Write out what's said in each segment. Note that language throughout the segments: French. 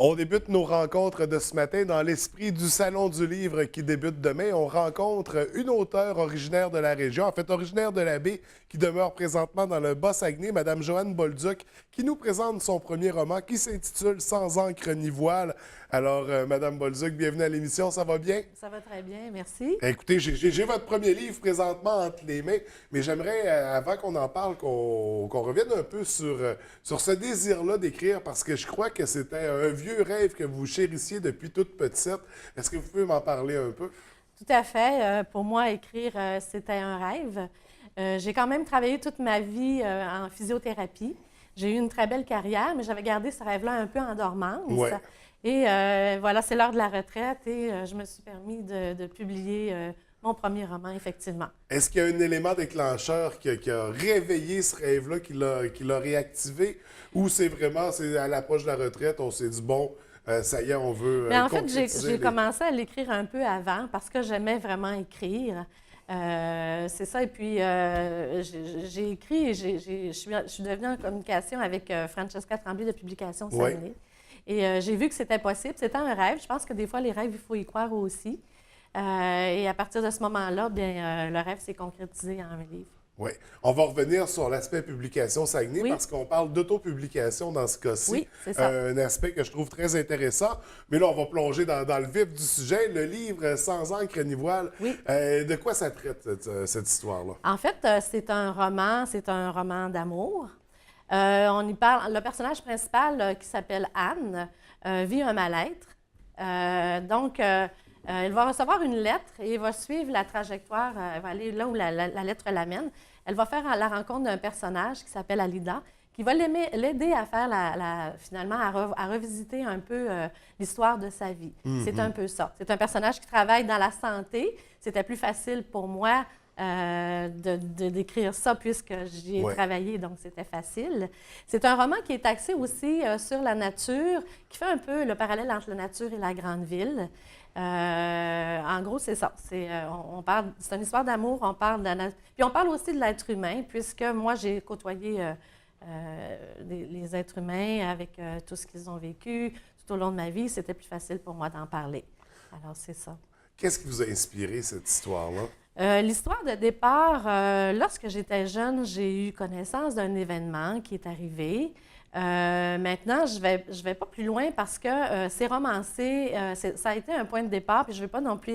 On débute nos rencontres de ce matin dans l'esprit du Salon du Livre qui débute demain. On rencontre une auteure originaire de la région, en fait originaire de la baie, qui demeure présentement dans le Bas-Saguenay, Mme Joanne Bolduc, qui nous présente son premier roman qui s'intitule Sans encre ni voile. Alors, Mme Bolduc, bienvenue à l'émission, ça va bien? Ça va très bien, merci. Écoutez, j'ai votre premier livre présentement entre les mains, mais j'aimerais, avant qu'on en parle, qu'on revienne un peu sur ce désir-là d'écrire, parce que je crois que c'était un vieux rêve que vous chérissiez depuis toute petite. Est-ce que vous pouvez m'en parler un peu? Tout à fait. Pour moi, écrire, c'était un rêve. J'ai quand même travaillé toute ma vie en physiothérapie. J'ai eu une très belle carrière, mais j'avais gardé ce rêve-là un peu en dormance. Ouais. Et voilà, c'est l'heure de la retraite et je me suis permis de publier mon premier roman, effectivement. Est-ce qu'il y a un élément déclencheur qui a réveillé ce rêve-là, qui l'a réactivé? Ou c'est vraiment, c'est à l'approche de la retraite, on s'est dit, bon, ça y est, on veut Mais en fait, concrétiser j'ai commencé à l'écrire un peu avant parce que j'aimais vraiment écrire. C'est ça. Et puis, j'ai écrit et je suis devenue en communication avec Francesca Tremblay de Publications Ouais. Saguenay. Et j'ai vu que c'était possible. C'était un rêve. Je pense que des fois, les rêves, il faut y croire aussi. Et à partir de ce moment-là, bien, le rêve s'est concrétisé en un livre. Oui. On va revenir sur l'aspect publication Saguenay Oui. parce qu'on parle d'autopublication dans ce cas-ci. Oui, c'est ça. Un aspect que je trouve très intéressant. Mais là, on va plonger dans le vif du sujet. Le livre Sans encre ni voile. Oui. De quoi ça traite, cette histoire-là? En fait, c'est un roman d'amour. On y parle. Le personnage principal, qui s'appelle Anne, vit un mal-être. Elle va recevoir une lettre et elle va suivre la trajectoire. Elle va aller là où la lettre l'amène. Elle va faire la rencontre d'un personnage qui s'appelle Alida, qui va l'aider à faire finalement à revisiter un peu l'histoire de sa vie. C'est un peu ça. C'est un personnage qui travaille dans la santé. C'était plus facile pour moi d'écrire ça puisque j'y ai Ouais. travaillé, donc c'était facile. C'est un roman qui est axé aussi sur la nature, qui fait un peu le parallèle entre la nature et la grande ville. En gros, c'est ça. C'est une histoire d'amour, on parle puis on parle aussi de l'être humain, puisque moi, j'ai côtoyé les êtres humains avec tout ce qu'ils ont vécu tout au long de ma vie. C'était plus facile pour moi d'en parler. Alors, c'est ça. Qu'est-ce qui vous a inspiré cette histoire-là? L'histoire de départ, lorsque j'étais jeune, j'ai eu connaissance d'un événement qui est arrivé. Maintenant, je vais pas plus loin parce que c'est romancé, ça a été un point de départ, puis je ne vais pas non plus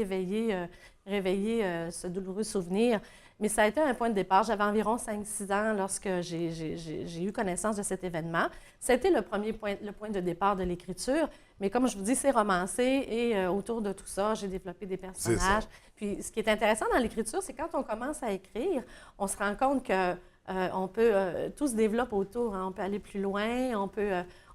réveiller ce douloureux souvenir, mais ça a été un point de départ. J'avais environ 5-6 ans lorsque j'ai eu connaissance de cet événement. Ça a été le point de départ de l'écriture, mais comme je vous dis, c'est romancé et autour de tout ça, j'ai développé des personnages. Puis ce qui est intéressant dans l'écriture, c'est quand on commence à écrire, on se rend compte que tout se développe autour, hein. On peut aller plus loin,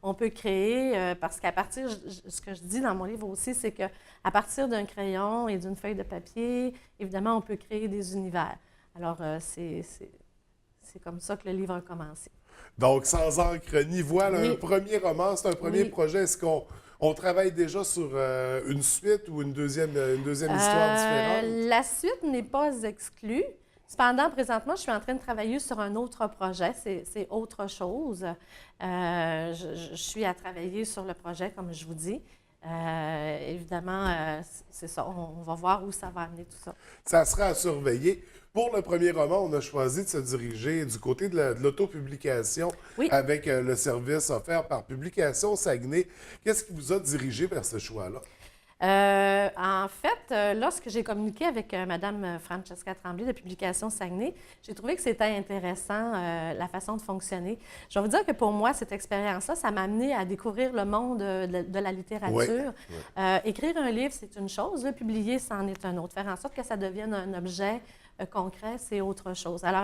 on peut créer, parce qu'à partir, ce que je dis dans mon livre aussi, c'est qu'à partir d'un crayon et d'une feuille de papier, évidemment, on peut créer des univers. Alors, c'est comme ça que le livre a commencé. Donc, Sans encre ni voile, Oui. un premier roman, c'est un premier Oui. projet. Est-ce qu'on travaille déjà sur une suite ou une deuxième histoire différente? La suite n'est pas exclue. Cependant, présentement, je suis en train de travailler sur un autre projet. C'est autre chose. Je suis à travailler sur le projet, comme je vous dis. Évidemment, c'est ça. On va voir où ça va amener tout ça. Ça sera à surveiller. Pour le premier roman, on a choisi de se diriger du côté de l'autopublication Oui. avec le service offert par Publications Saguenay. Qu'est-ce qui vous a dirigé vers ce choix-là? En fait, lorsque j'ai communiqué avec Mme Francesca Tremblay de Publications Saguenay, j'ai trouvé que c'était intéressant, la façon de fonctionner. Je vais vous dire que pour moi, cette expérience-là, ça m'a amené à découvrir le monde de la littérature. Écrire un livre, c'est une chose. Le publier, c'en est un autre. Faire en sorte que ça devienne un objet concret, c'est autre chose. Alors,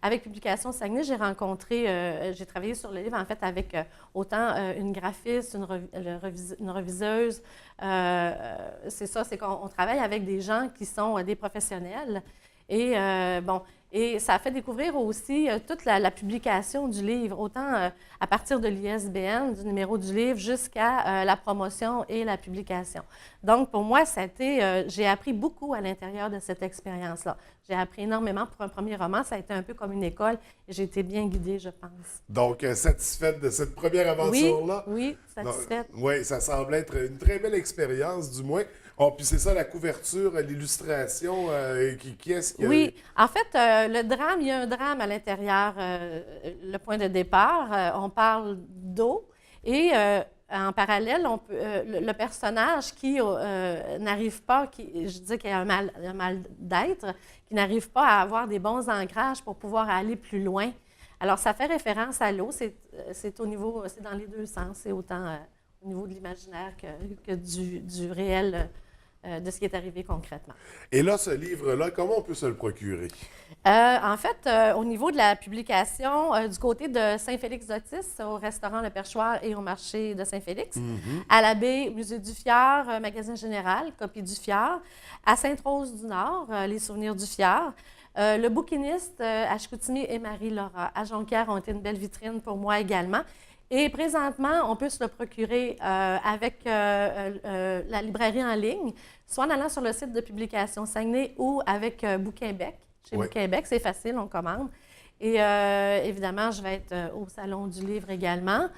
avec Publications Saguenay, j'ai travaillé sur le livre, en fait, avec autant une graphiste, une reviseuse. C'est ça, c'est qu'on travaille avec des gens qui sont des professionnels. Et ça a fait découvrir aussi toute la publication du livre, autant à partir de l'ISBN, du numéro du livre, jusqu'à la promotion et la publication. Donc, pour moi, j'ai appris beaucoup à l'intérieur de cette expérience-là. J'ai appris énormément pour un premier roman. Ça a été un peu comme une école et j'ai été bien guidée, je pense. Donc, satisfaite de cette première Oui, aventure-là? oui, satisfaite. Oui, ça semble être une très belle expérience, du moins. Oh, puis c'est ça, la couverture, l'illustration, qui est-ce que... Oui, en fait, le drame, il y a un drame à l'intérieur, le point de départ. On parle d'eau et en parallèle, le personnage qui n'arrive pas, je dis qu'il y a un mal d'être, qui n'arrive pas à avoir des bons ancrages pour pouvoir aller plus loin. Alors, ça fait référence à l'eau, c'est au niveau, c'est dans les deux sens, c'est autant au niveau de l'imaginaire que du réel. De ce qui est arrivé concrètement. Et là, ce livre-là, comment on peut se le procurer? En fait, au niveau de la publication, du côté de Saint-Félix-d'Otis, au restaurant Le Perchoir et au marché de Saint-Félix, à la baie, Musée du Fjord, Magasin Général, copie du Fjord, à Sainte-Rose-du-Nord, les souvenirs du Fjord. Le bouquiniste à Chicoutimi et Marie-Laura à Jonquière ont été une belle vitrine pour moi également. Et présentement, on peut se le procurer avec la librairie en ligne, soit en allant sur le site de publication Saguenay ou avec Bouquinbec. Chez Bouquinbec, c'est facile, on commande. Et évidemment, je vais être au Salon du Livre également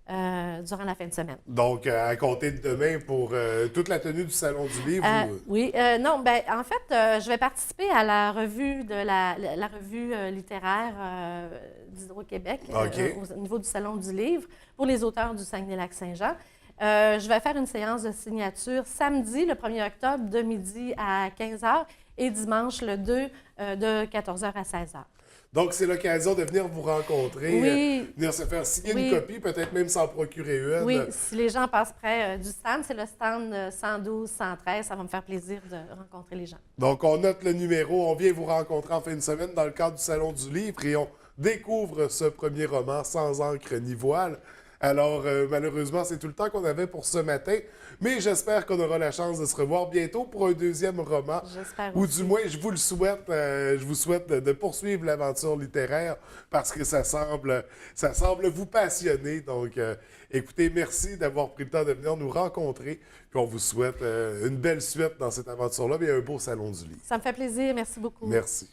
durant la fin de semaine. Donc, à compter de demain pour toute la tenue du Salon du Livre? Oui, non, ben en fait, je vais participer à la revue la revue littéraire d'Hydro-Québec au niveau du Salon du Livre pour les auteurs du Saguenay-Lac-Saint-Jean. Je vais faire une séance de signature samedi, le 1er octobre, de midi à 15 h et dimanche, le 2, de 14 h à 16 h. Donc, c'est l'occasion de venir vous rencontrer, venir se faire signer une copie, peut-être même s'en procurer une. Oui, si les gens passent près du stand, c'est le stand 112-113, ça va me faire plaisir de rencontrer les gens. Donc, on note le numéro, on vient vous rencontrer en fin de semaine dans le cadre du Salon du Livre et on découvre ce premier roman Sans encre ni voile. Alors, malheureusement, c'est tout le temps qu'on avait pour ce matin, mais j'espère qu'on aura la chance de se revoir bientôt pour un deuxième roman. J'espère Ou aussi. du moins, je vous le souhaite, je vous souhaite de poursuivre l'aventure littéraire parce que ça semble vous passionner. Donc, écoutez, merci d'avoir pris le temps de venir nous rencontrer, puis on vous souhaite une belle suite dans cette aventure-là et un beau Salon du Livre. Ça me fait plaisir, merci beaucoup. Merci.